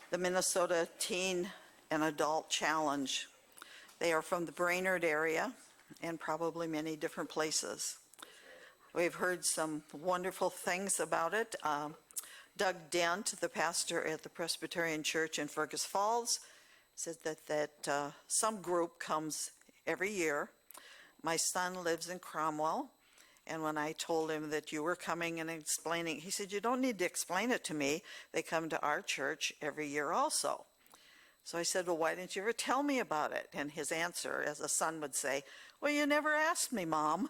the Minnesota Teen and Adult Challenge. They are from the Brainerd area and probably many different places. We've heard some wonderful things about it. Doug Dent, the pastor at the Presbyterian Church in Fergus Falls, said that some group comes every year. My son lives in Cromwell, and when I told him that you were coming and explaining, he said, "You don't need to explain it to me. They come to our church every year also." So I said, "Well, why didn't you ever tell me about it?" And his answer, as a son would say, "Well, you never asked me, Mom."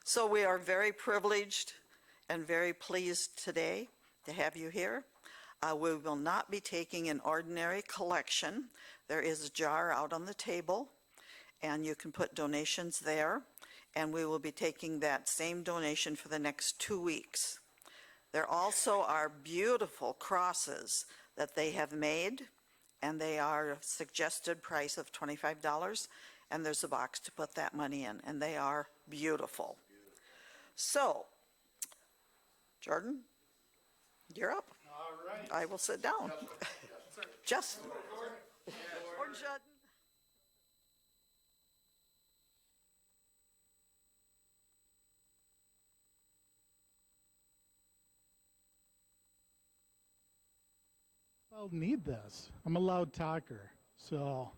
So we are very privileged and very pleased today to have you here. We will not be taking an ordinary collection. There is a jar out on the table, and you can put donations there, and we will be taking that same donation for the next 2 weeks. There also are beautiful crosses that they have made, and they are a suggested price of $25, and there's a box to put that money in, and they are beautiful. So, Jordan, you're up. All right. I will sit down. Justin. Or Judd. I'll need this. I'm a loud talker. So,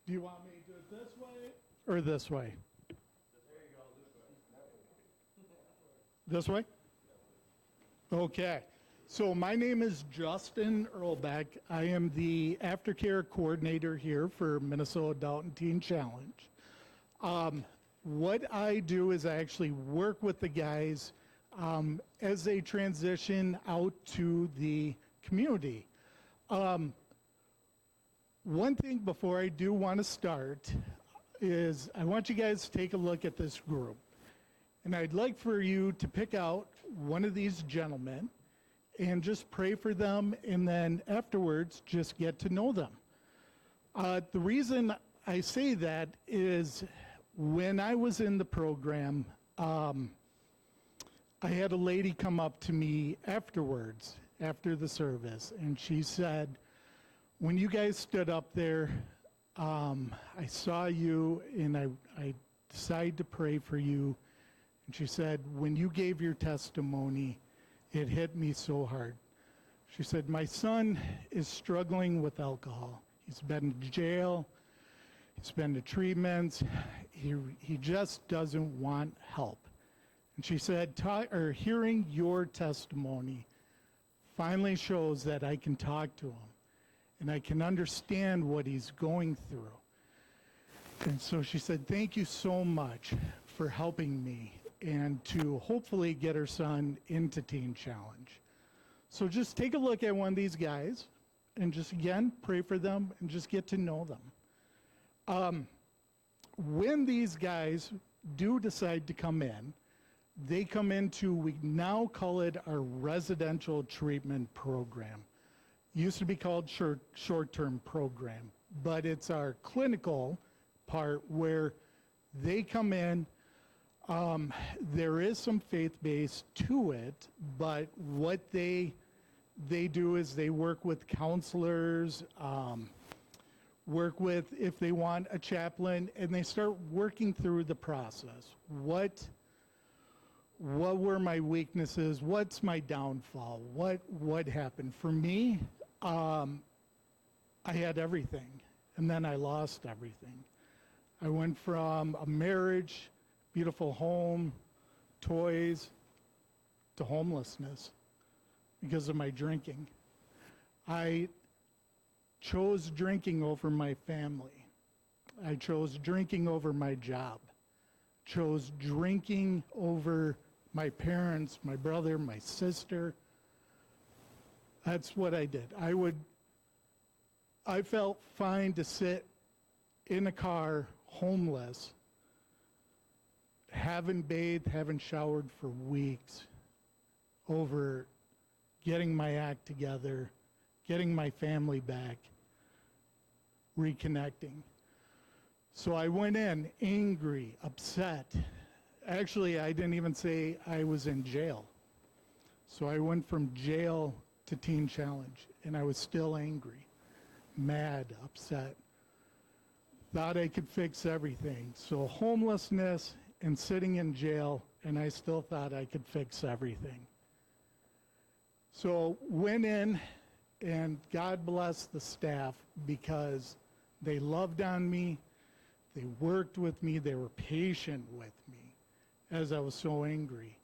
do you want me to do it this way or this way? There you go, this way. This way? Okay. So my name is Justin Earlbeck. I am the aftercare coordinator here for Minnesota Adult and Teen Challenge. What I do is I actually work with the guys as they transition out to the community. One thing before I do want to start is I want you guys to take a look at this group. And I'd like for you to pick out one of these gentlemen and just pray for them, and then afterwards just get to know them. The reason I say that is when I was in the program, I had a lady come up to me afterwards, after the service, and she said, "When you guys stood up there, I saw you and I decided to pray for you." And she said, "When you gave your testimony, it hit me so hard." She said, "My son is struggling with alcohol. He's been to jail. He's been to treatments. He just doesn't want help." And she said, hearing your testimony finally shows that I can talk to him and I can understand what he's going through. And so she said, "Thank you so much for helping me and to hopefully get her son into Teen Challenge." So just take a look at one of these guys and just, again, pray for them and just get to know them. When these guys do decide to come in, they come into, we now call it our residential treatment program. Used to be called short-term program, but it's our clinical part where they come in. There is some faith-based to it, but what they do is they work with counselors, work with, if they want, a chaplain, and they start working through the process. What were my weaknesses? What's my downfall? What happened? For me, I had everything, and then I lost everything. I went from a marriage, beautiful home, toys, to homelessness because of my drinking. I chose drinking over my family. I chose drinking over my job. Chose drinking over my parents, my brother, my sister. That's what I did. I felt fine to sit in a car, homeless, haven't bathed, haven't showered for weeks, over getting my act together, getting my family back, reconnecting. So I went in angry, upset. Actually, I didn't even say I was in jail. So I went from jail to Teen Challenge, and I was still angry, mad, upset. Thought I could fix everything. So homelessness and sitting in jail, and I still thought I could fix everything. So went in, and God bless the staff because they loved on me, they worked with me, they were patient with me as I was so angry.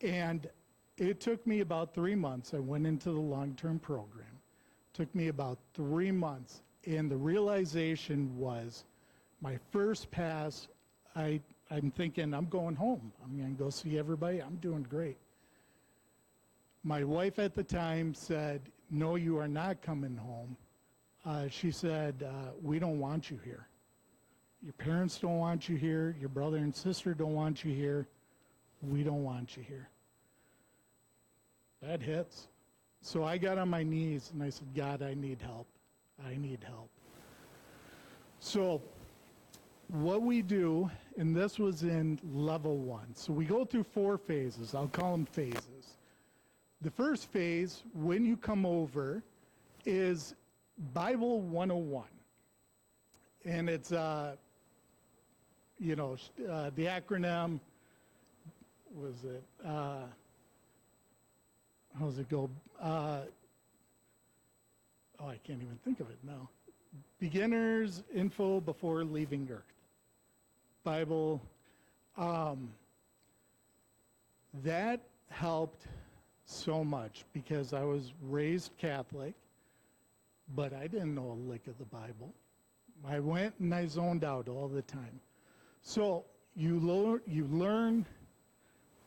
And it took me about 3 months. I went into the long-term program. Took me about 3 months, and the realization was my first pass, I'm thinking, I'm going home. I'm going to go see everybody. I'm doing great. My wife at the time said, no, you are not coming home. She said, we don't want you here. Your parents don't want you here. Your brother and sister don't want you here. We don't want you here. That hits. So I got on my knees and I said, God, I need help. I need help. So what we do, and this was in level 1. So we go through 4 phases. I'll call them phases. The first phase, when you come over, is Bible 101. And it's, the acronym, was it, how does it go? I can't even think of it now. Beginner's info before leaving Earth. Bible. That helped so much because I was raised Catholic, but I didn't know a lick of the Bible. I went and I zoned out all the time. So you learn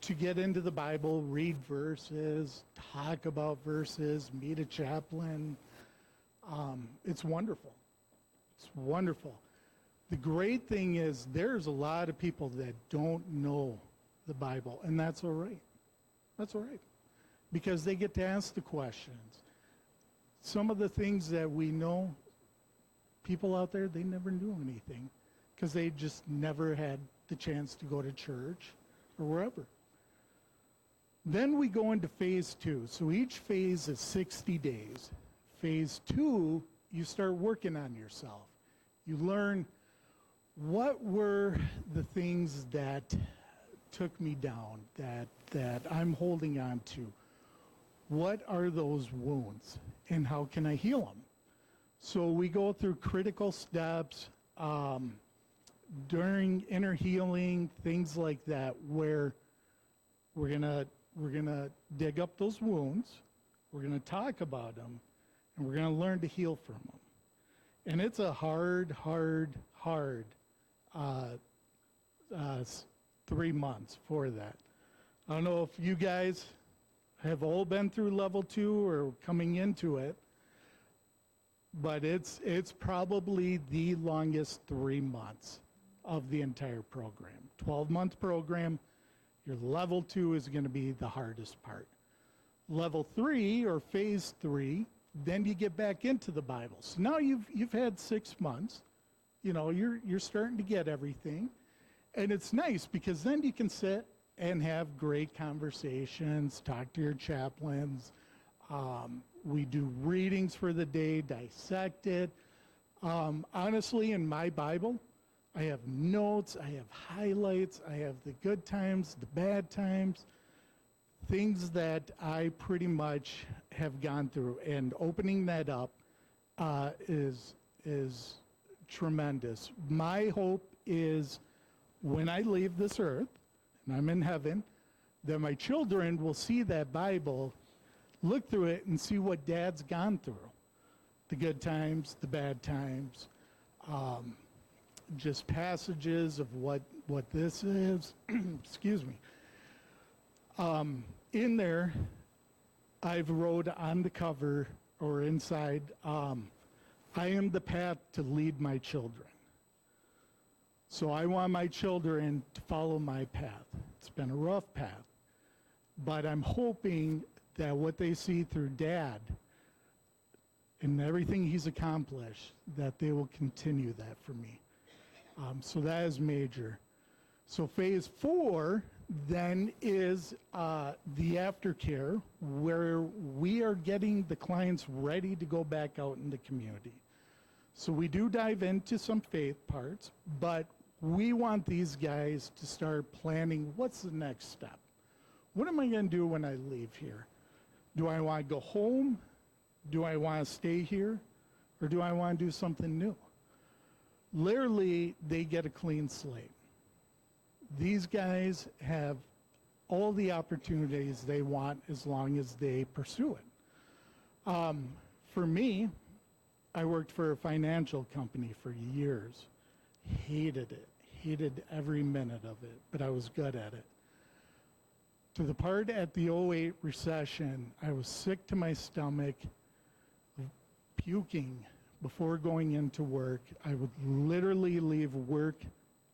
to get into the Bible, read verses, talk about verses, meet a chaplain. It's wonderful. It's wonderful. The great thing is there's a lot of people that don't know the Bible, and that's all right. That's all right. Because they get to ask the questions. Some of the things that we know, people out there, they never knew anything because they just never had the chance to go to church or wherever. Then we go into phase 2. So each phase is 60 days. Phase 2, you start working on yourself. You learn what were the things that took me down, that I'm holding on to. What are those wounds and how can I heal them? So we go through critical steps during inner healing, things like that, where we're gonna dig up those wounds, we're gonna talk about them, and we're gonna learn to heal from them. And it's a hard 3 months for that. I don't know if you guys have all been through level 2 or coming into it, but it's probably the longest 3 months of the entire program. 12-month program, your level 2 is going to be the hardest part. Level 3 or phase 3, then you get back into the Bible. So now you've had 6 months. You know, you're starting to get everything. And it's nice because then you can sit and have great conversations, talk to your chaplains. We do readings for the day, dissect it. Honestly, in my Bible, I have notes, I have highlights, I have the good times, the bad times, things that I pretty much have gone through. And opening that up is tremendous. My hope is when I leave this earth, and I'm in heaven, that my children will see that Bible, look through it, and see what Dad's gone through. The good times, the bad times, just passages of what this is. Excuse me. In there, I've wrote on the cover or inside, I am the path to lead my children. So I want my children to follow my path. It's been a rough path, but I'm hoping that what they see through Dad and everything he's accomplished, that they will continue that for me. So that is major. So phase 4, then is the aftercare, where we are getting the clients ready to go back out in the community. So we do dive into some faith parts, but we want these guys to start planning what's the next step. What am I going to do when I leave here? Do I want to go home? Do I want to stay here? Or do I want to do something new? Literally, they get a clean slate. These guys have all the opportunities they want as long as they pursue it. For me, I worked for a financial company for years. Hated it. Hated every minute of it, but I was good at it. To the part at the '08 recession, I was sick to my stomach, puking before going into work. I would literally leave work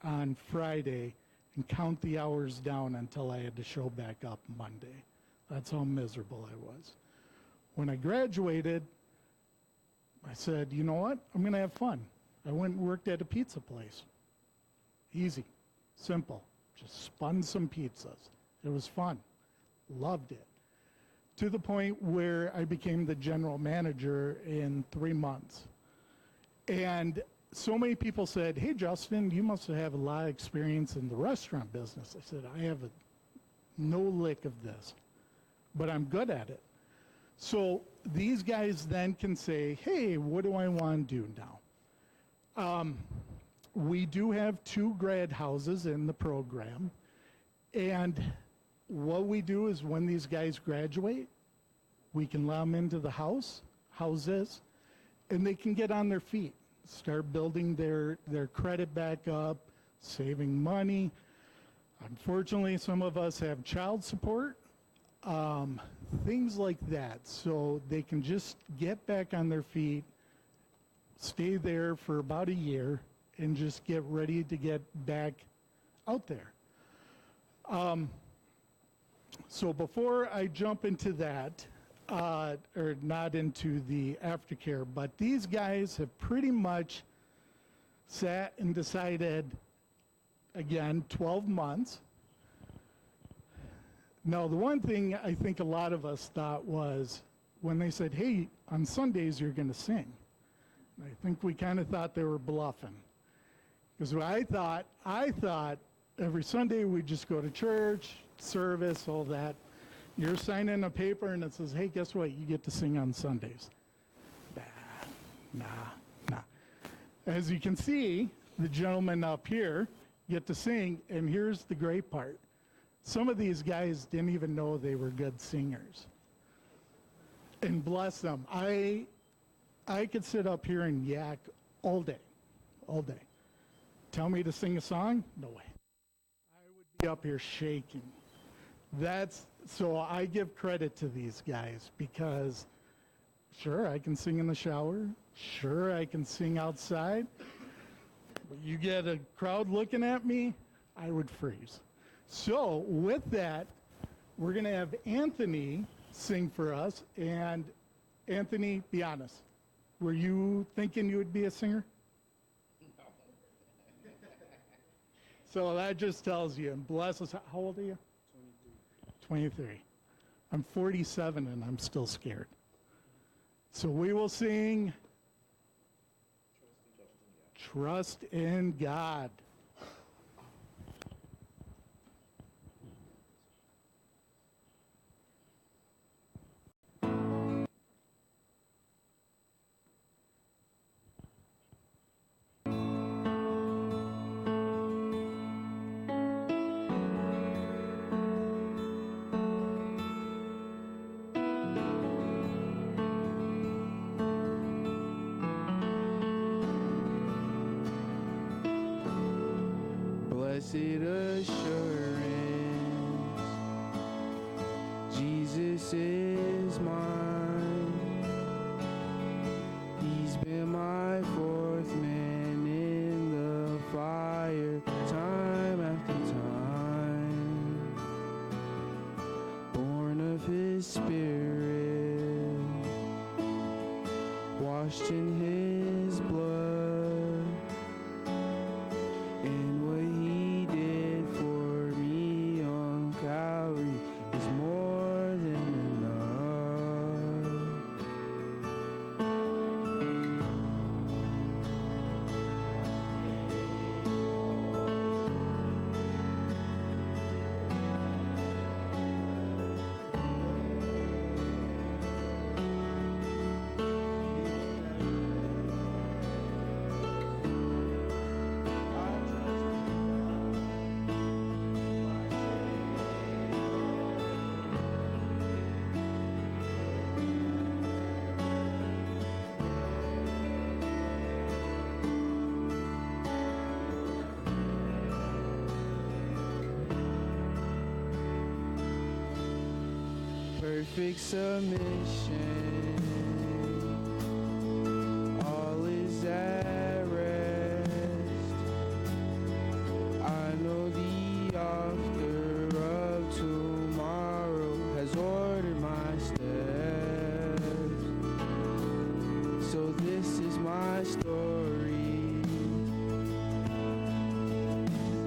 on Friday and count the hours down until I had to show back up Monday. That's how miserable I was. When I graduated, I said, you know what? I'm going to have fun. I went and worked at a pizza place. Easy, simple. Just spun some pizzas. It was fun. Loved it. To the point where I became the general manager in 3 months. And so many people said, hey, Justin, you must have a lot of experience in the restaurant business. I said, I have no lick of this, but I'm good at it. So these guys then can say, hey, what do I want to do now? We do have 2 grad houses in the program. And what we do is when these guys graduate, we can let them into the houses, and they can get on their feet, start building their credit back up, saving money. Unfortunately, some of us have child support, things like that. So they can just get back on their feet, stay there for about a year, and just get ready to get back out there. So before I jump into that, or not into the aftercare, but these guys have pretty much sat and decided, again, 12 months. Now, the one thing I think a lot of us thought was when they said, hey, on Sundays you're going to sing. I think we kind of thought they were bluffing. Because what I thought every Sunday we'd just go to church, service, all that. You're signing a paper and it says, hey, guess what? You get to sing on Sundays. Nah. As you can see, the gentlemen up here get to sing, and here's the great part. Some of these guys didn't even know they were good singers. And bless them. I could sit up here and yak all day. Tell me to sing a song? No way. I would be up here shaking. So I give credit to these guys because sure, I can sing in the shower. Sure, I can sing outside. But you get a crowd looking at me, I would freeze. So with that, we're going to have Anthony sing for us. And Anthony, be honest, were you thinking you would be a singer? No. So that just tells you, and bless us. How old are you? 23. I'm 47 and I'm still scared. So we will sing Trust in God. Blessed assurance, Jesus is mine. He's been my fourth man in the fire, time after time. Born of His Spirit, washed in His blood. And what He did for me on perfect submission. All is at rest. I know the author of tomorrow has ordered my steps. So this is my story.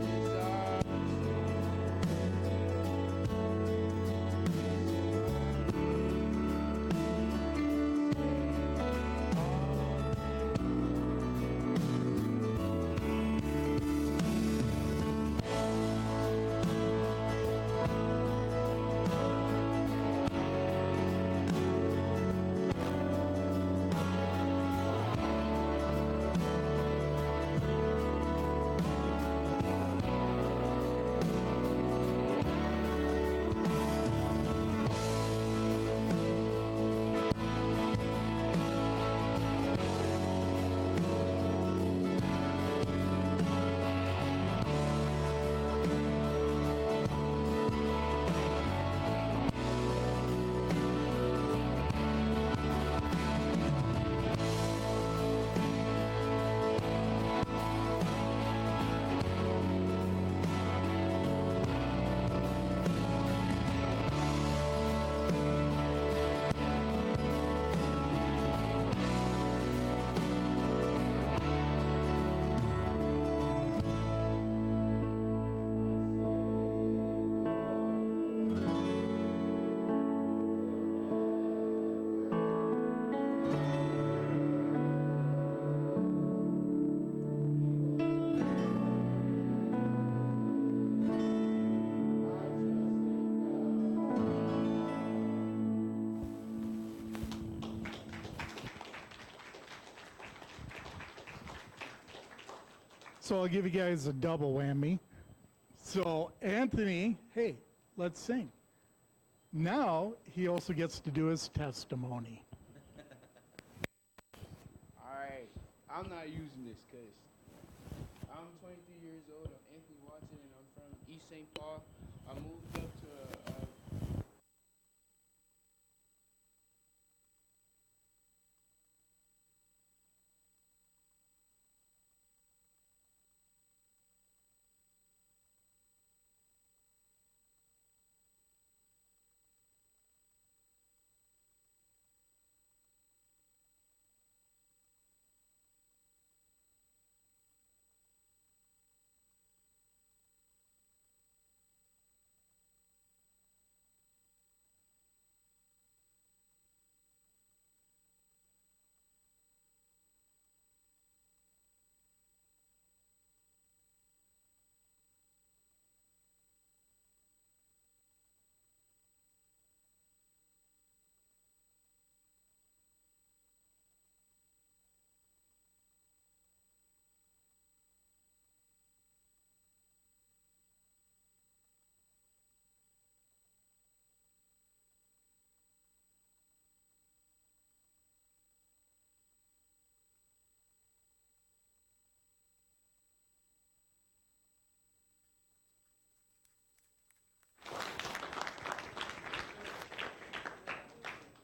This is our So I'll give you guys a double whammy. So Anthony, hey, let's sing. Now he also gets to do his testimony. All right, I'm not using this because I'm 23 years old. I'm Anthony Watson, and I'm from East St. Paul. I moved up to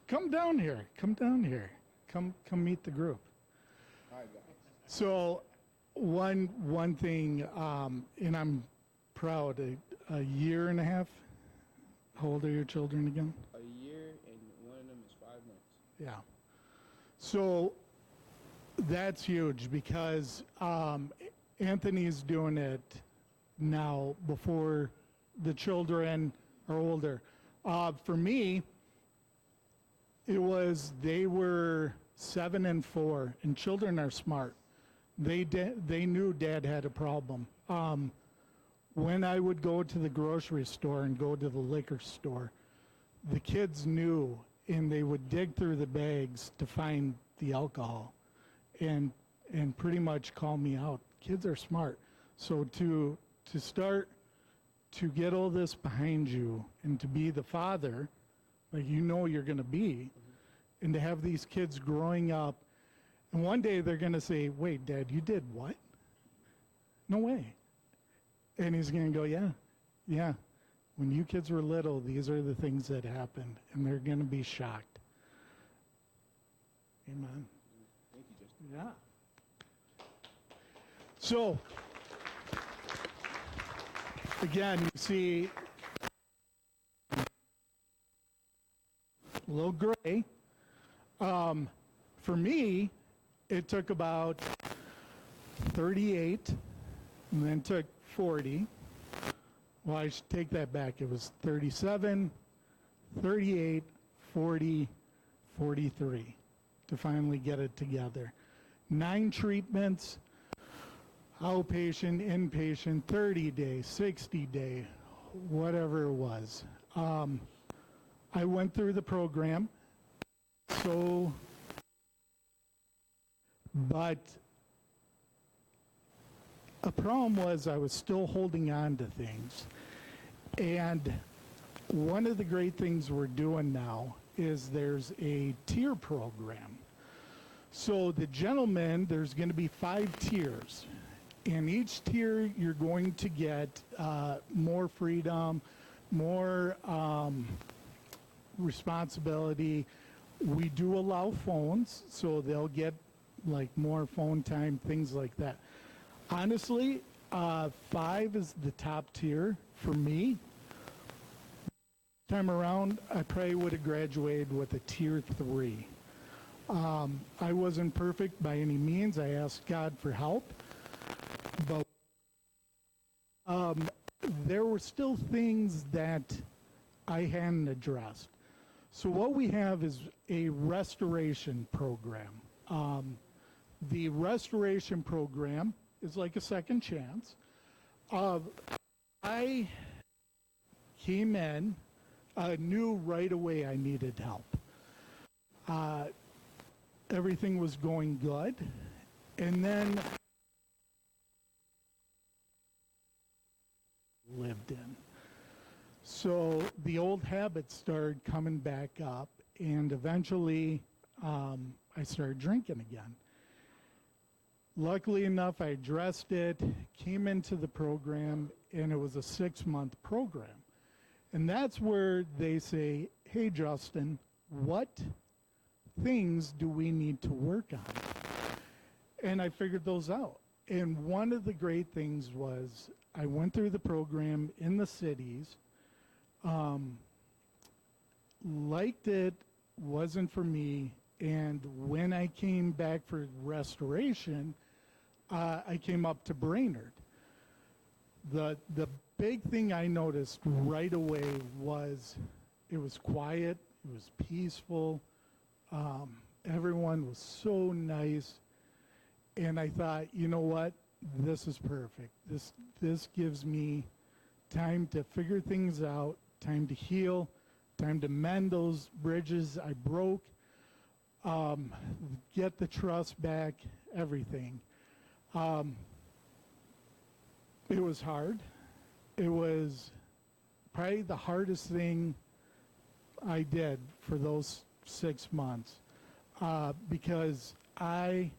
Come down here. Come down here. Come meet the group. all right, guys. So one thing, and I'm proud, a year and a half. How old are your children again? A year, and one of them is 5 months. Yeah. So that's huge because Anthony's doing it now before the children are older. For me, they were 7 and 4, and children are smart. They knew Dad had a problem. When I would go to the grocery store and go to the liquor store, the kids knew, and they would dig through the bags to find the alcohol, and pretty much call me out. Kids are smart. So to start to get all this behind you and to be the father, like you're going to be, and to have these kids growing up, and one day they're going to say, "Wait, Dad, you did what?" No way. And he's going to go, yeah. when you kids were little, these are the things that happened, and they're going to be shocked. Amen. Thank you, Justin. Yeah. So, again, you see a little gray. For me, it took about 38 and then took 40. Well, I should take that back. It was 37, 38, 40, 43 to finally get it together. 9 treatments, outpatient, inpatient, 30-day, 60-day, whatever it was. I went through the program, but a problem was I was still holding on to things. And one of the great things we're doing now is there's a tier program. So the gentleman, there's going to be 5 tiers. In each tier, you're going to get more freedom, more responsibility. We do allow phones, so they'll get like more phone time, things like that. Honestly, 5 is the top tier for me. Time around, I probably would have graduated with a tier 3. I wasn't perfect by any means. I asked God for help, but there were still things that I hadn't addressed. So what we have is a restoration program. The restoration program is like a second chance. I came in, knew right away I needed help. Everything was going good, and then lived in. So the old habits started coming back up, and eventually I started drinking again. Luckily enough, I addressed it, came into the program, and it was a 6-month program. And that's where they say, hey, Justin, what things do we need to work on? And I figured those out. And one of the great things was I went through the program in the cities, liked it, wasn't for me, and when I came back for restoration, I came up to Brainerd. The big thing I noticed right away was it was quiet, it was peaceful, everyone was so nice, and I thought, you know what, this is perfect. This gives me time to figure things out, time to heal, time to mend those bridges I broke, get the trust back, everything. It was hard. It was probably the hardest thing I did for those 6 months because I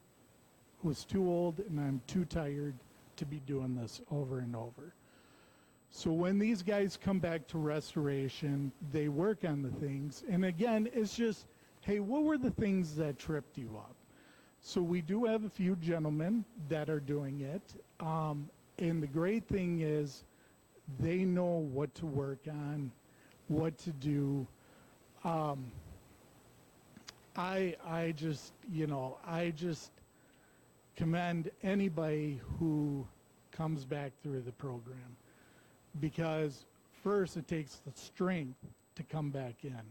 was too old and I'm too tired to be doing this over and over. So when these guys come back to restoration, they work on the things. And again, it's just, hey, what were the things that tripped you up? So we do have a few gentlemen that are doing it. And the great thing is they know what to work on, what to do. I just commend anybody who comes back through the program, because first it takes the strength to come back in.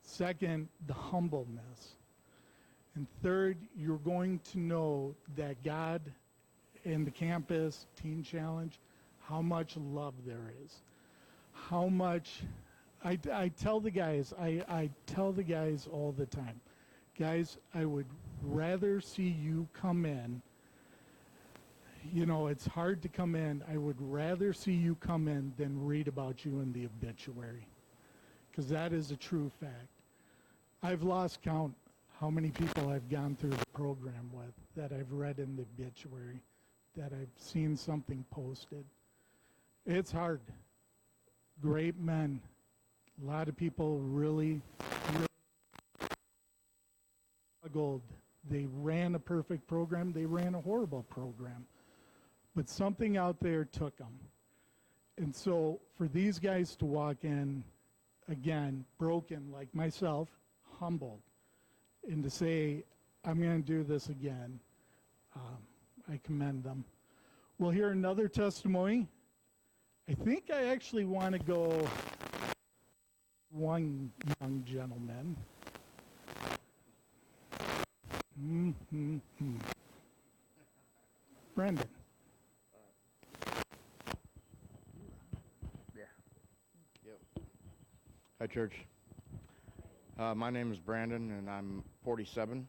Second, the humbleness. And third, you're going to know that God in the campus teen challenge, how much love there is, how much I tell the guys, I tell the guys all the time, guys, I would rather see you come in. You know, it's hard to come in. I would rather see you come in than read about you in the obituary, because that is a true fact. I've lost count how many people I've gone through the program with that I've read in the obituary, that I've seen something posted. It's hard. great men. A lot of people really struggled. They ran a perfect program. They ran a horrible program. But something out there took them. And so for these guys to walk in, again, broken like myself, humbled, and to say, I'm going to do this again, I commend them. We'll hear another testimony. I think I actually want to go one young gentleman. Brendan. Hi, church. My name is Brandon, and I'm 47,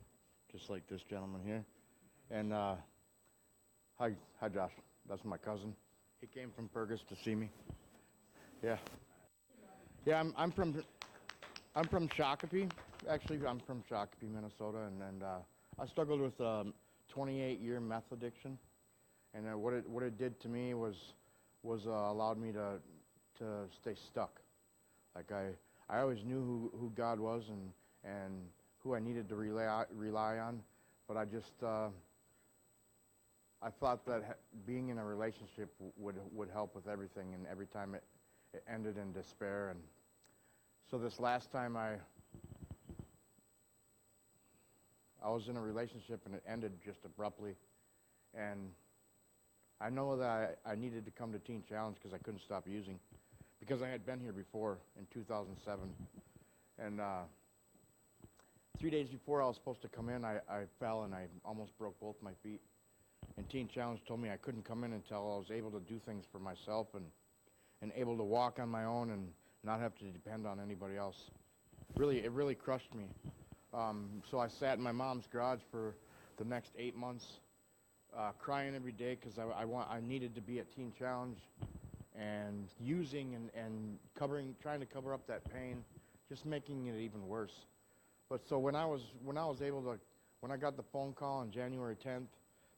just like this gentleman here. And hi, Josh. That's my cousin. He came from Fergus to see me. Yeah. I'm from Shakopee. Actually, I'm from Shakopee, Minnesota, and I struggled with 28-year meth addiction. And what it did to me was allowed me to stay stuck. Like I always knew who God was and who I needed to rely on, but I just I thought that being in a relationship would help with everything, and every time it ended in despair. And so this last time I was in a relationship and it ended just abruptly, and I know that I needed to come to Teen Challenge because I couldn't stop using. Because I had been here before in 2007, and 3 days before I was supposed to come in, I fell and I almost broke both my feet. And Teen Challenge told me I couldn't come in until I was able to do things for myself and able to walk on my own and not have to depend on anybody else. It really crushed me. So I sat in my mom's garage for the next 8 months, crying every day because I needed to be at Teen Challenge. And using and trying to cover up that pain, just making it even worse. But so when I got the phone call on January 10th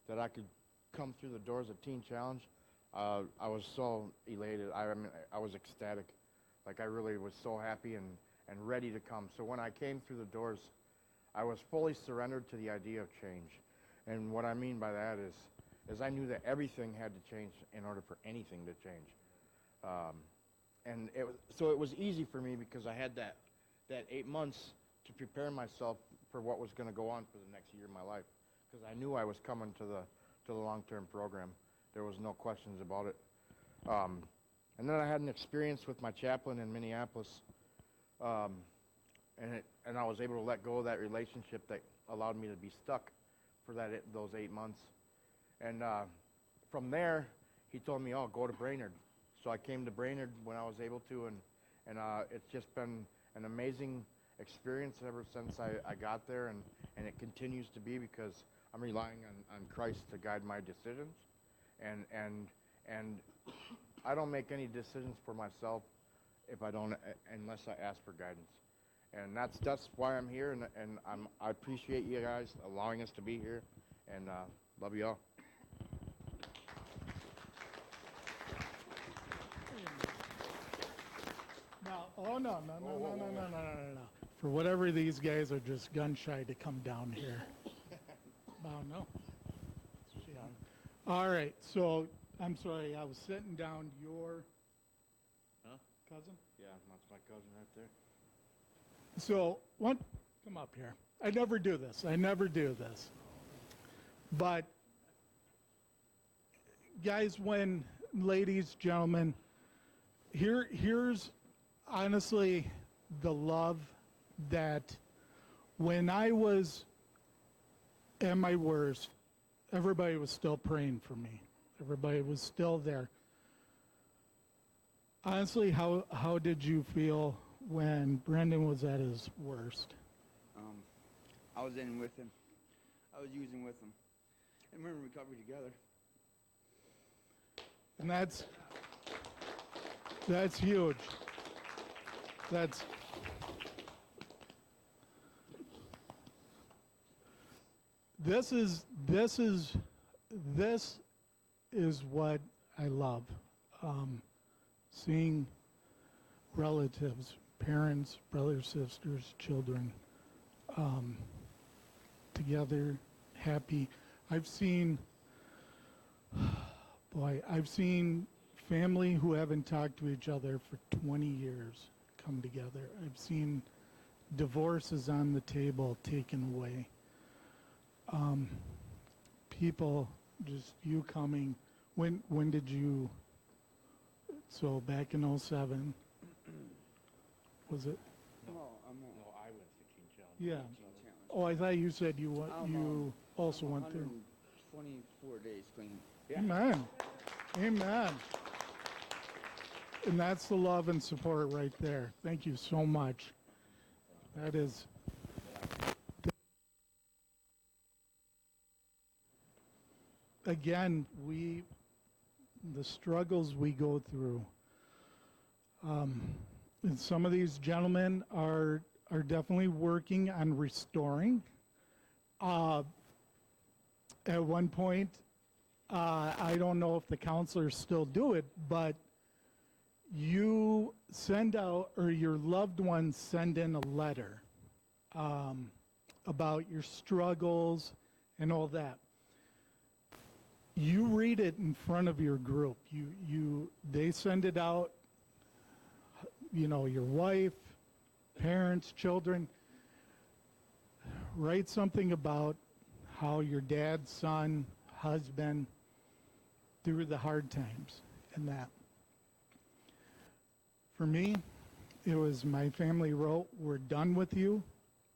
that I could come through the doors of Teen Challenge, I was so elated. I mean, I was ecstatic. Like I really was so happy and ready to come. So when I came through the doors, I was fully surrendered to the idea of change. And what I mean by that is I knew that everything had to change in order for anything to change. And so it was easy for me because I had that 8 months to prepare myself for what was going to go on for the next year of my life, because I knew I was coming to the long-term program. There was no questions about it. And then I had an experience with my chaplain in Minneapolis, and I was able to let go of that relationship that allowed me to be stuck for those 8 months. And from there, he told me, "Oh, go to Brainerd." So I came to Brainerd when I was able to, and it's just been an amazing experience ever since I got there, and it continues to be because I'm relying on Christ to guide my decisions, and I don't make any decisions for myself unless I ask for guidance, and that's why I'm here, and I appreciate you guys allowing us to be here, and love you all. No. For whatever these guys are just gun shy to come down here. Oh, no. Yeah. All right, so I'm sorry, I was sitting down. Your cousin? Yeah, that's my cousin right there. So, come up here. I never do this. But, guys, ladies, gentlemen, here's honestly the love that when I was at my worst, everybody was still praying for me. Everybody was still there. Honestly, how did you feel when Brendan was at his worst? I was in with him. I was using with him. And we're in recovery together. And that's huge. This is what I love. Seeing relatives, parents, brothers, sisters, children, together, happy. I've seen family who haven't talked to each other for 20 years come together. I've seen divorces on the table taken away. People, just you coming. When did you? So back in '07, was it? No, I'm not. No, I went to Teen Challenge. Yeah. Challenge. Oh, I thought you said you I'm, you also I'm went through. 124 days clean. Yeah. Amen. Amen. And that's the love and support right there. Thank you so much. That is. Again, the struggles we go through. And some of these gentlemen are definitely working on restoring. At one point, I don't know if the counselors still do it, but you send out, or your loved ones send in a letter about your struggles and all that. You read it in front of your group. They send it out, your wife, parents, children. Write something about how your dad, son, husband, through the hard times and that. For me, it was my family wrote, "We're done with you.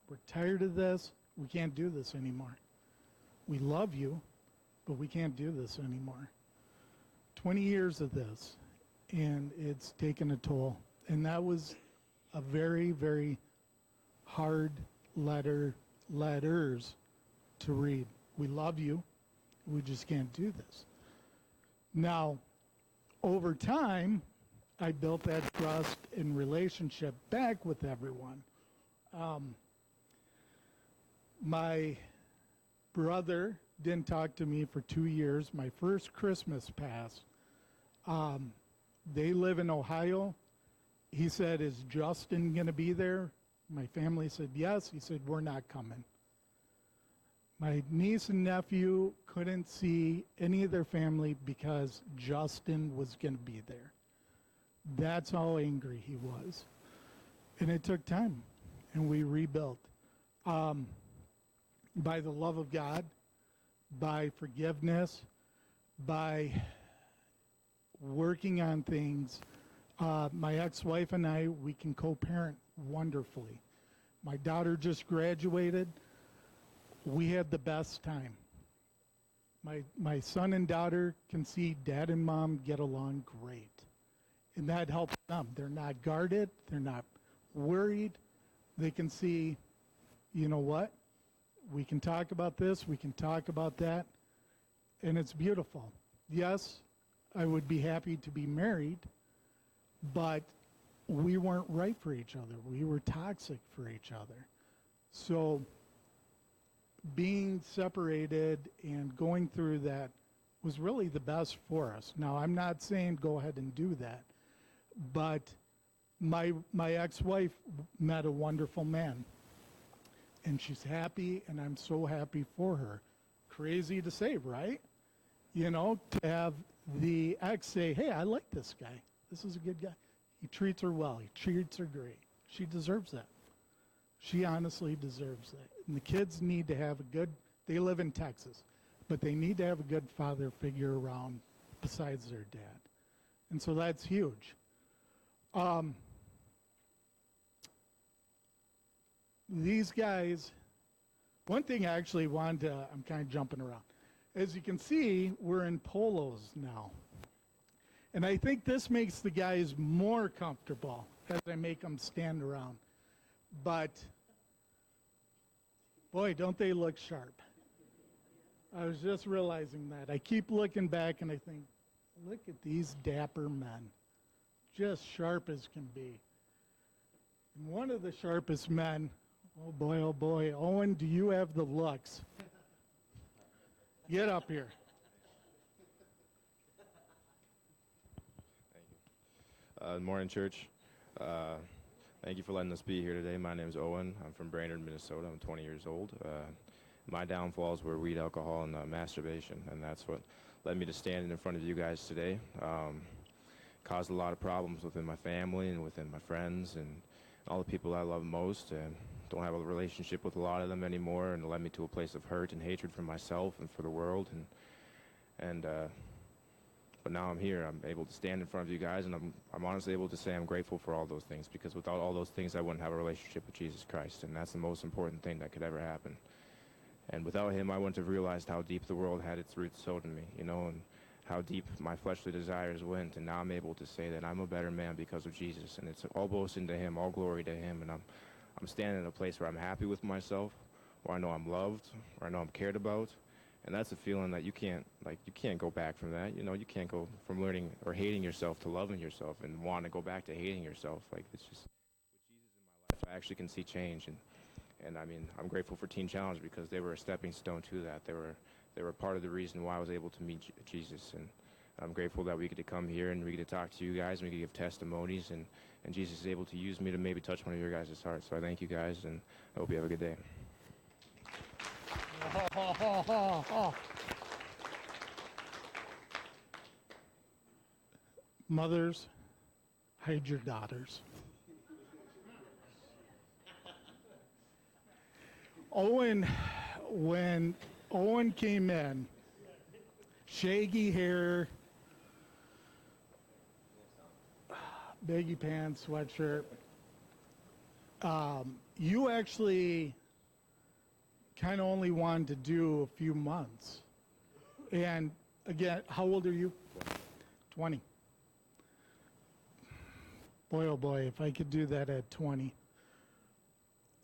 We're tired of this. We can't do this anymore. We love you, but we can't do this anymore." 20 years of this, and it's taken a toll. And that was a very, very hard letters to read. We love you. We just can't do this. Now, over time, I built that trust and relationship back with everyone. My brother didn't talk to me for 2 years. My first Christmas passed. They live in Ohio. He said, "Is Justin going to be there?" My family said, "Yes." He said, "We're not coming." My niece and nephew couldn't see any of their family because Justin was going to be there. That's how angry he was. And it took time, and we rebuilt. By the love of God, by forgiveness, by working on things. My ex-wife and I, we can co-parent wonderfully. My daughter just graduated. We had the best time. My son and daughter can see dad and mom get along great. And that helps them. They're not guarded. They're not worried. They can see, you know what? We can talk about this. We can talk about that. And it's beautiful. Yes, I would be happy to be married, but we weren't right for each other. We were toxic for each other. So being separated and going through that was really the best for us. Now, I'm not saying go ahead and do that, but my ex-wife met a wonderful man, and she's happy, and I'm so happy for her. Crazy to say, right? To have the ex say, "Hey, I like this guy. This is a good guy. He treats her well. He treats her great." She deserves that. She honestly deserves that. And the kids need to have they live in Texas, but they need to have a good father figure around besides their dad. And so that's huge. These guys, one thing I actually wanted to, I'm kind of jumping around. As you can see, we're in polos now. And I think this makes the guys more comfortable as I make them stand around. But, boy, don't they look sharp. I was just realizing that. I keep looking back and I think, look at these dapper men. Just sharp as can be. And one of the sharpest men, oh boy, Owen, do you have the looks? Get up here. Morning, church. Uh, Thank you for letting us be here today. My name is Owen. I'm from Brainerd, Minnesota. I'm 20 years old. My downfalls were weed, alcohol, and masturbation, and that's what led me to standing in front of you guys today. Caused a lot of problems within my family and within my friends and all the people I love most, and don't have a relationship with a lot of them anymore, and it led me to a place of hurt and hatred for myself and for the world. But now I'm here. I'm able to stand in front of you guys, and I'm honestly able to say I'm grateful for all those things, because without all those things, I wouldn't have a relationship with Jesus Christ, and that's the most important thing that could ever happen. And without him, I wouldn't have realized how deep the world had its roots sowed in me, and how deep my fleshly desires went. And now I'm able to say that I'm a better man because of Jesus, and it's all boasting to him, all glory to him. And I'm standing in a place where I'm happy with myself, where I know I'm loved, where I know I'm cared about. And that's a feeling that you can't go back from that. You can't go from learning or hating yourself to loving yourself and want to go back to hating yourself. Like, it's just, with Jesus in my life, I actually can see change. And I mean, I'm grateful for Teen Challenge, because they were a stepping stone to that. They were part of the reason why I was able to meet Jesus. And I'm grateful that we get to come here and we get to talk to you guys, and we get to give testimonies, and Jesus is able to use me to maybe touch one of your guys' hearts. So I thank you guys, and I hope you have a good day. Mothers, hide your daughters. When Owen came in, shaggy hair, baggy pants, sweatshirt, you actually kind of only wanted to do a few months. And again, how old are you? 20. Boy, oh boy, if I could do that at 20.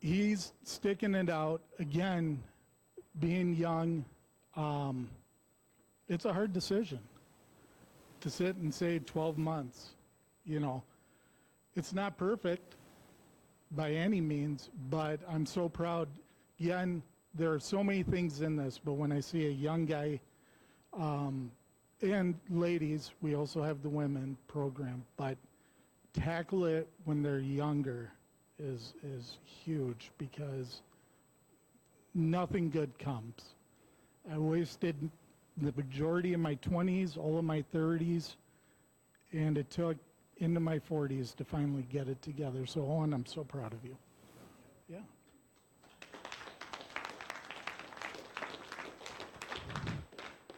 He's sticking it out. Again, being young, it's a hard decision to sit and say 12 months. It's not perfect by any means, but I'm so proud. Again, there are so many things in this, but when I see a young guy, and ladies, we also have the women program, but tackle it when they're younger is huge, because nothing good comes. I wasted the majority of my 20s, all of my 30s, and it took into my 40s to finally get it together. So, Owen, I'm so proud of you. Yeah.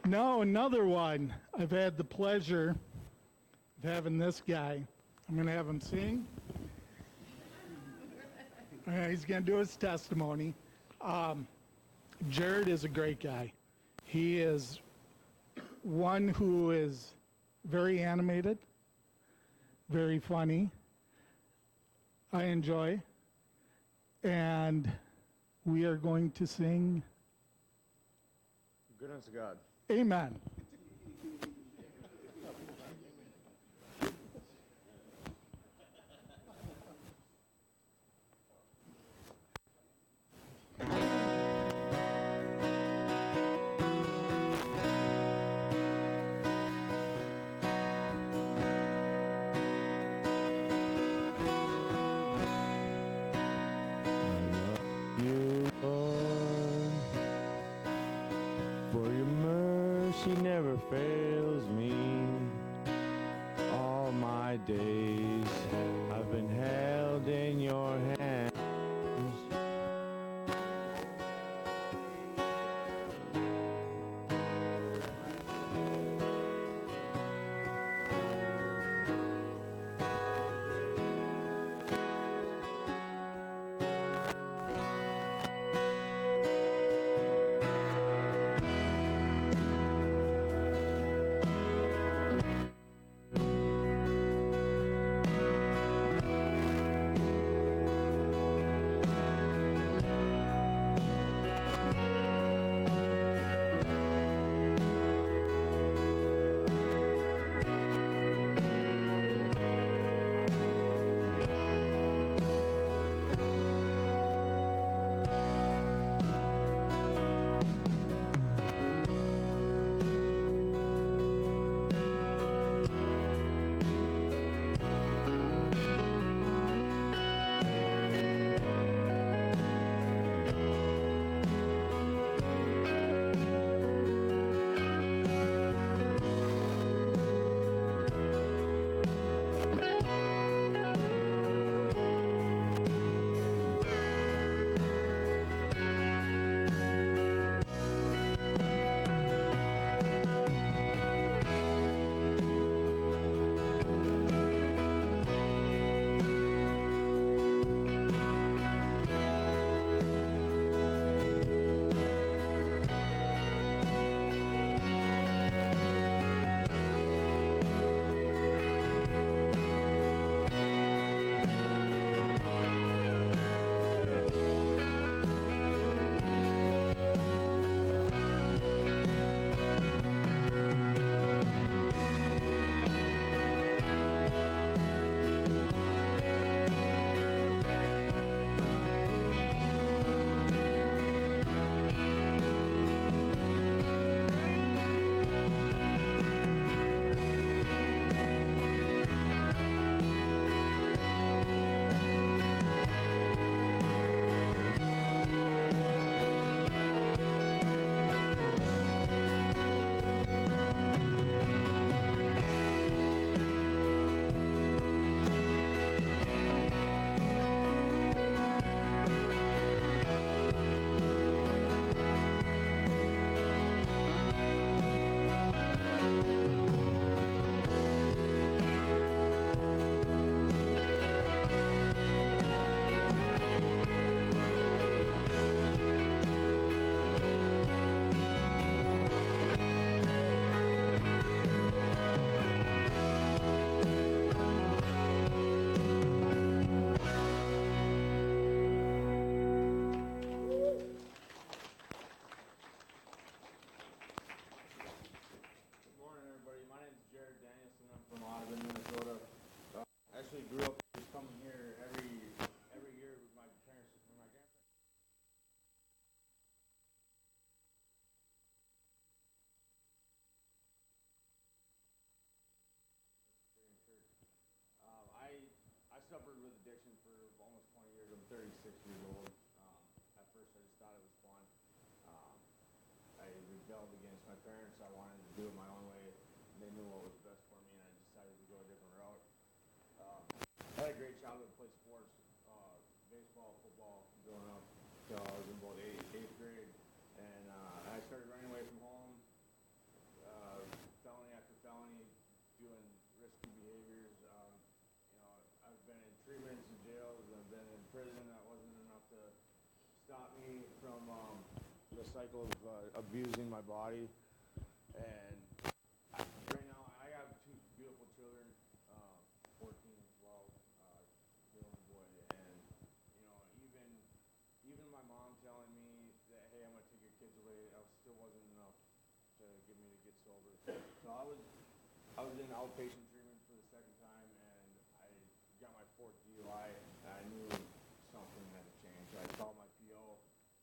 Now, another one. I've had the pleasure of having this guy. I'm going to have him sing. He's going to do his testimony. Jared is a great guy. He is one who is very animated, very funny. I enjoy. And we are going to sing. Good unto God. Amen. You, Lord, for your mercy never fails me. All my days I've been held in your hands. addiction for almost 20 years. I'm 36 years old. At first, I just thought it was fun. Um, I rebelled against my parents. I wanted to do it my own way. They knew what was best for me, and I decided to go a different route. I had a great childhood, played sports, baseball, football, growing up till I was in about eighth grade. And I started running away from home, felony after felony, doing risky behaviors. I've been in treatments and jails. I've been in prison. That wasn't enough to stop me from the cycle of abusing my body. And right now, I have two beautiful children, 14 and 12, girl and boy. And even my mom telling me that, hey, I'm gonna take your kids away, that still wasn't enough to get me to get sober. So I was in outpatient treatment for the second time, and I got my fourth DUI, and I knew something had to change. So I called my PO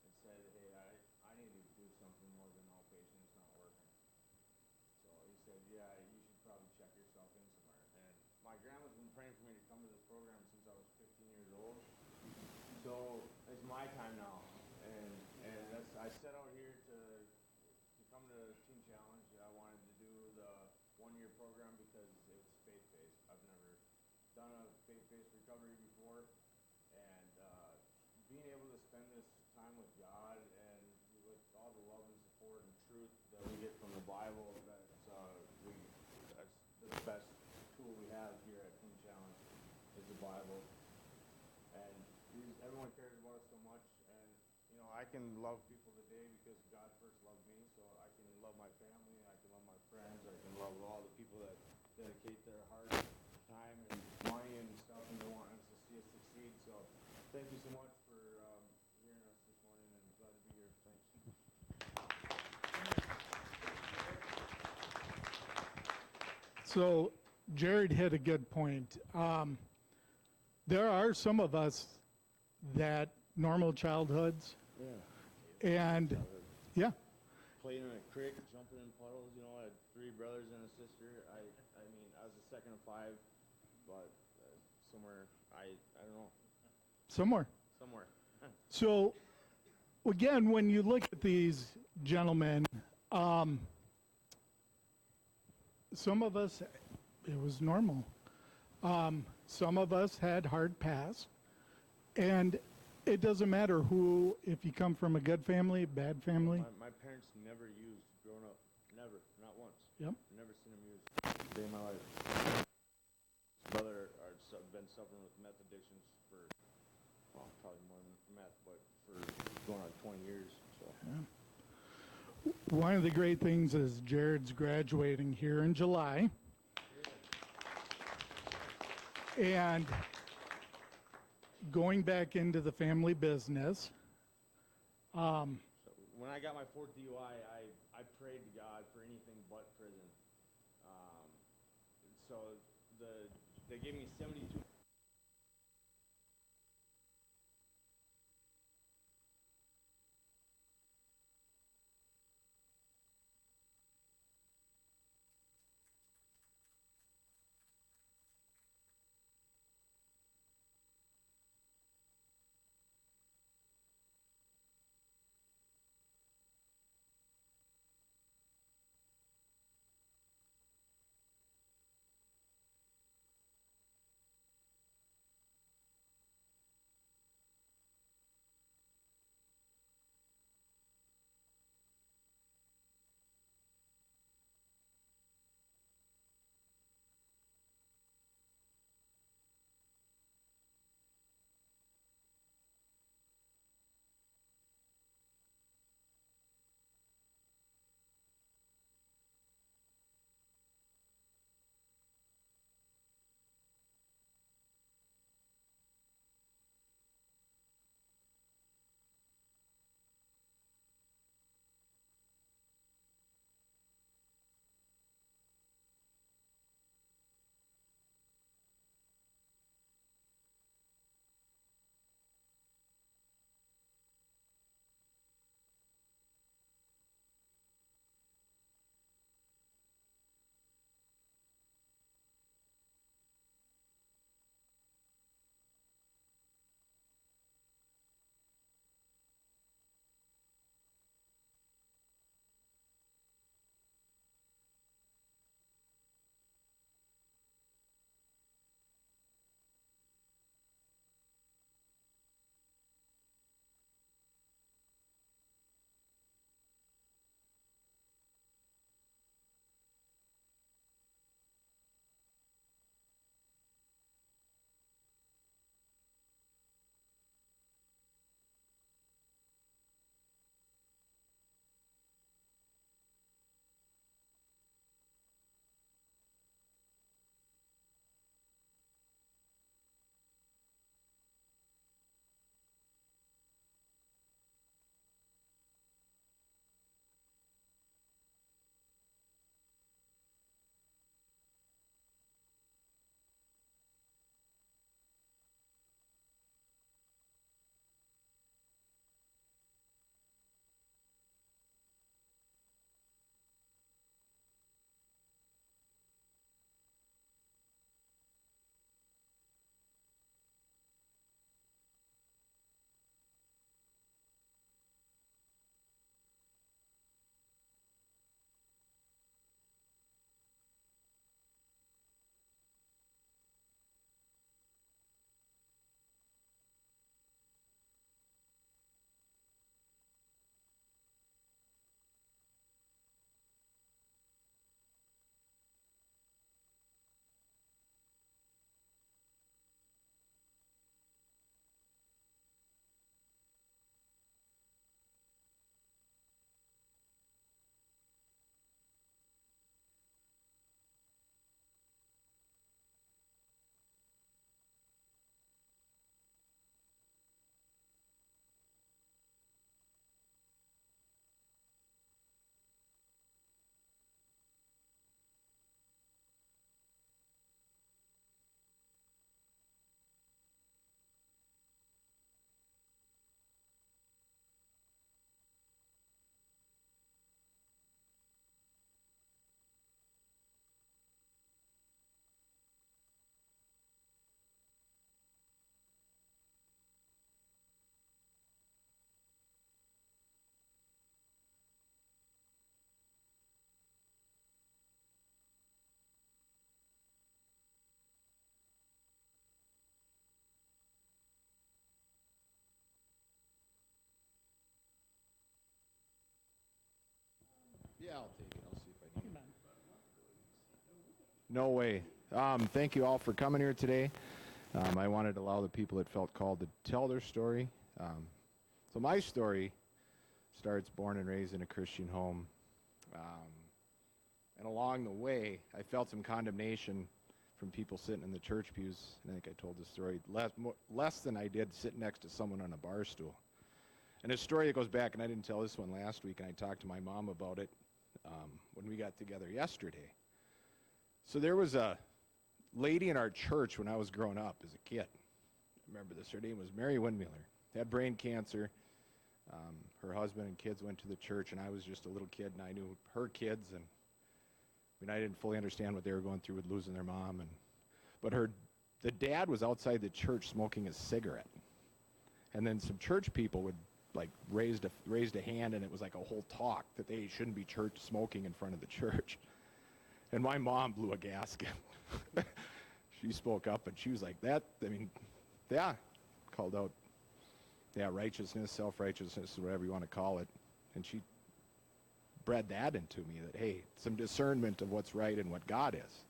and said, hey, I need to do something more than outpatient. It's not working. So he said, yeah, you should probably check yourself in somewhere. And my grandma's been praying for me to come to this program since I was 15 years old. So it's my time now. And I set out here to come to Teen Challenge. I wanted to do the one-year program because it's faith-based. I've never done a faith-based recovery before. And being able to spend this time with God and with all the love and support and truth that we get from the Bible, that's the best tool we have here at Teen Challenge is the Bible. And everyone cares about us so much, and I can love people today because God first loved me, so I can love my family, I can love my friends, I can love all the people that dedicate their heart, time, and money and stuff, and they want us to see us succeed. So thank you so much for hearing us this morning, and glad to be here. Thanks. So Jared hit a good point. There are some of us that normal childhoods, and yeah, Playing in a creek, jumping in puddles, I had 3 brothers and a sister. I mean, I was the second of 5, but somewhere, I don't know, somewhere. So again, when you look at these gentlemen, some of us, it was normal. Some of us had hard past, and it doesn't matter if you come from a good family, bad family. My parents never used growing up. Never. Not once. Yep. Never seen them use a day in my life. My brother been suffering with meth addictions for, probably more than meth, but for going on 20 years. So. One of the great things is Jared's graduating here in July. And going back into the family business. So when I got my 4th DUI, I prayed to God for anything but prison. So they gave me 72. Yeah, I'll take it. I'll see if I can. Come on. No way. Thank you all for coming here today. I wanted to allow the people that felt called to tell their story. So my story starts born and raised in a Christian home. And along the way, I felt some condemnation from people sitting in the church pews. And I think I told the story less than I did sitting next to someone on a bar stool. And a story that goes back, and I didn't tell this one last week, and I talked to my mom about it when we got together yesterday. So there was a lady in our church when I was growing up as a kid. I remember this. Her name was Mary Windmiller. Had brain cancer. Her husband and kids went to the church, and I was just a little kid, and I knew her kids, and I didn't fully understand what they were going through with losing their mom. But the dad was outside the church smoking a cigarette, and then some church people would raised a hand, and it was like a whole talk that they shouldn't be church smoking in front of the church. And my mom blew a gasket. She spoke up, and she was like, called out, righteousness, self-righteousness, whatever you want to call it. And she bred that into me, that, hey, some discernment of what's right and what God is.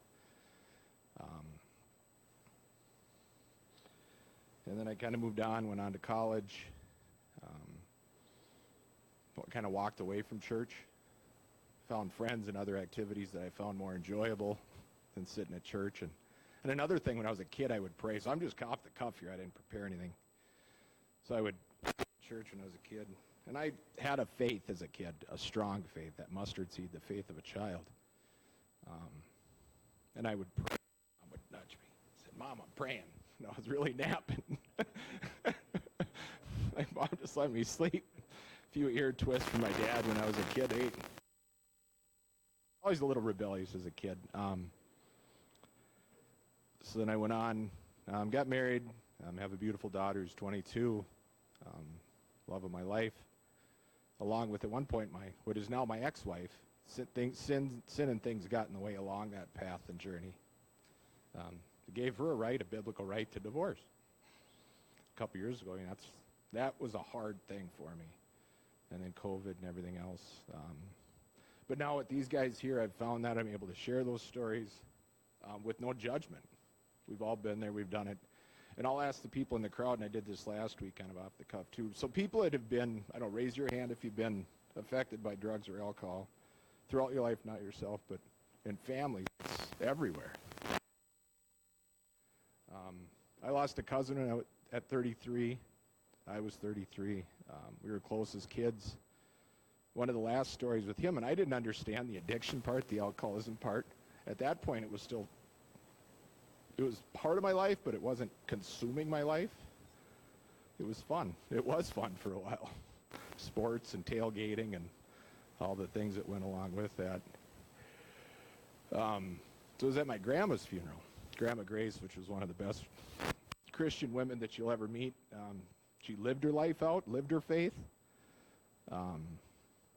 And then I kind of moved on, went on to college, kind of walked away from church, found friends and other activities that I found more enjoyable than sitting at church. And another thing, when I was a kid, I would pray. So I'm just off the cuff here. I didn't prepare anything. So I would church when I was a kid. And I had a faith as a kid, a strong faith, that mustard seed, the faith of a child. And I would pray. Mom would nudge me. I said, Mom, I'm praying. And I was really napping. My mom just let me sleep. A few ear twists from my dad when I was a kid. Always a little rebellious as a kid. So then I went on, got married, have a beautiful daughter who's 22, love of my life. Along with, at one point, what is now my ex-wife, sin and things got in the way along that path and journey. It gave her a biblical right to divorce. A couple years ago, that was a hard thing for me. And then COVID and everything else. But now with these guys here, I've found that I'm able to share those stories with no judgment. We've all been there. We've done it. And I'll ask the people in the crowd, and I did this last week kind of off the cuff too. So people that have been, raise your hand if you've been affected by drugs or alcohol throughout your life, not yourself, but in families everywhere. I lost a cousin at 33. I was 33. We were close as kids. One of the last stories with him, and I didn't understand the addiction part, the alcoholism part. At that point, it was part of my life, but it wasn't consuming my life. It was fun. It was fun for a while. Sports and tailgating and all the things that went along with that. So it was at my grandma's funeral, Grandma Grace, which was one of the best Christian women that you'll ever meet. She lived her life out, lived her faith.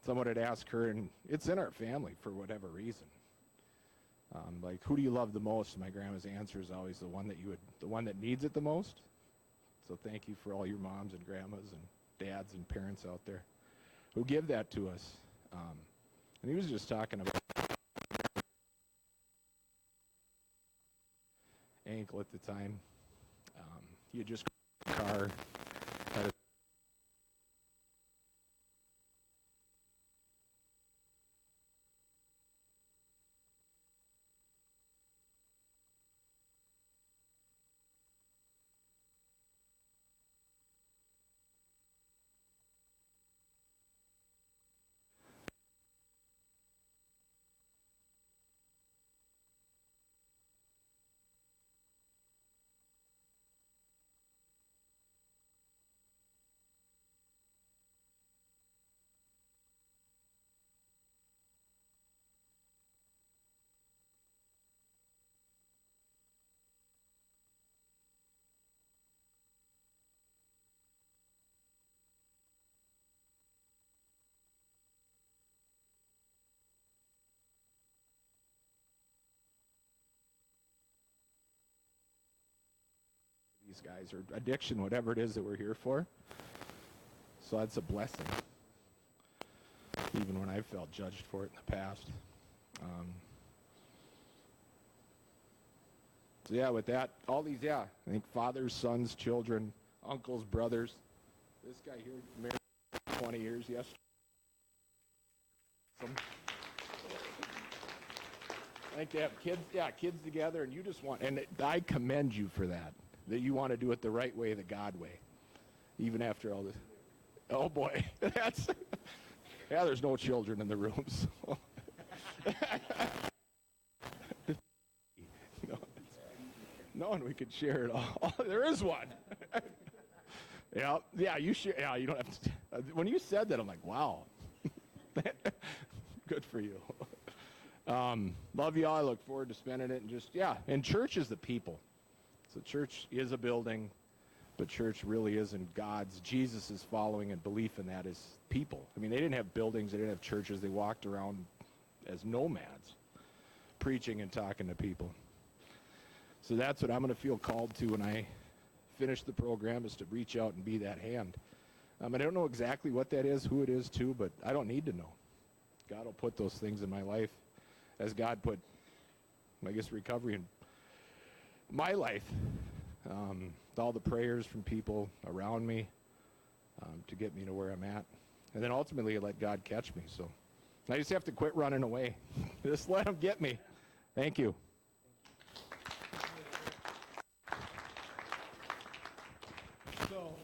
Someone had asked her, and it's in our family for whatever reason. Who do you love the most? My grandma's answer is always the one that needs it the most. So thank you for all your moms and grandmas and dads and parents out there who give that to us. And he was just talking about ankle at the time. He had just got a car, had a these guys, or addiction, whatever it is that we're here for. So that's a blessing. even when I felt judged for it in the past. So yeah, with that, all these, I think fathers, sons, children, uncles, brothers. This guy here married 20 years, yes. I think they have kids together, and you just want, and I commend you for that you want to do it the right way, the God way, even after all this. Oh boy, there's no children in the rooms. No, and we could share it all. There is one. You share. Yeah, you don't have to. When you said that, I'm like, wow. Good for you. Love you all. I look forward to spending it. And church is the people. So church is a building, but church really isn't God's. Jesus' following and belief in that is people. I mean, they didn't have buildings. They didn't have churches. They walked around as nomads, preaching and talking to people. So that's what I'm going to feel called to when I finish the program, is to reach out and be that hand. I don't know exactly what that is, who it is too, but I don't need to know. God will put those things in my life as God put, I guess, recovery in my life. All the prayers from people around me to get me to where I'm at. And then ultimately let God catch me. So I just have to quit running away. Just let him get me. Thank you. So,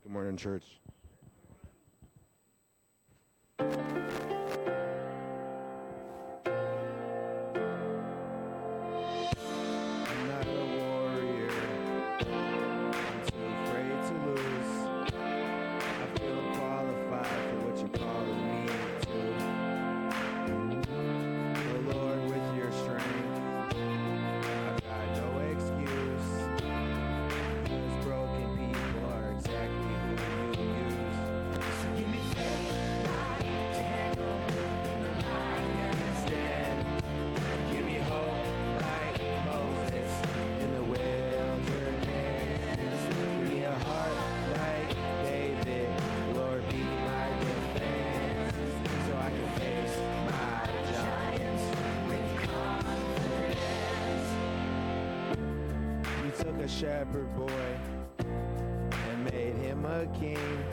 Good morning, church. I'm not a warrior. I'm too afraid to lose. I feel qualified for what you're calling me to. Oh Lord, with your strength, I've got no excuse. Those broken people are exactly who you use. So give me faith like Daniel in the lion's den. Give me hope like Moses in the wilderness. Give me a heart like David. Lord, be my defense, so I can face my giants with confidence. You took a shepherd boy and made him a king.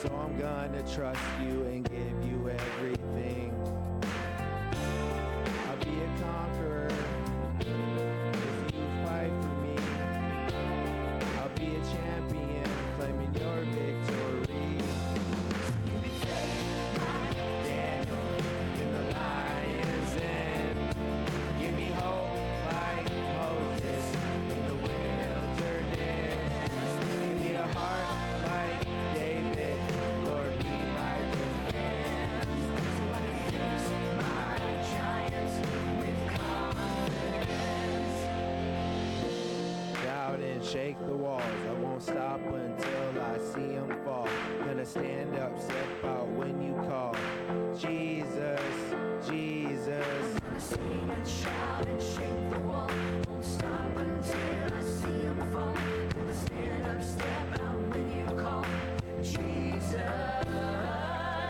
So I'm gonna trust you and give you everything. I'll be a conqueror if you fight for me. I'll be a champion claiming your victory. Give me faith like Daniel in the lion's den. Give me hope like Moses shake the walls. I won't stop until I see them fall. Gonna stand up, step out when you call. Jesus, Jesus. I'm gonna sing and shout and shake the wall. Won't stop until I see him fall. Gonna stand up, step out when you call. Jesus.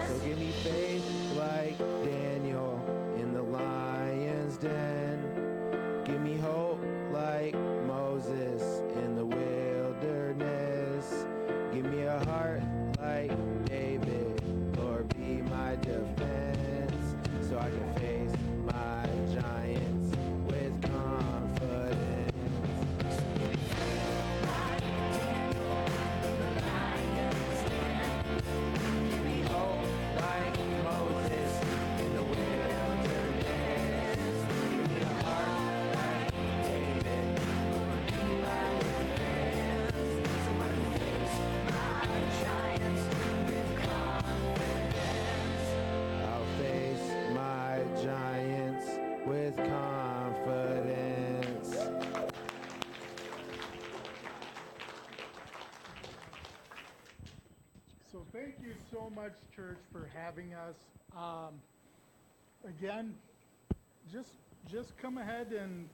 So give me faith like Daniel in the lion's den. Give me hope like Moses in the wilderness. Give me a heart like David, Lord, be my defense, so I can face my giants with confidence. Give me hope like Moses in the wilderness. Give me a heart like David, Lord, be my defense, so I can face my giants with confidence. I'll face my giants with confidence. So thank you so much, church, for having us. Again, just come ahead and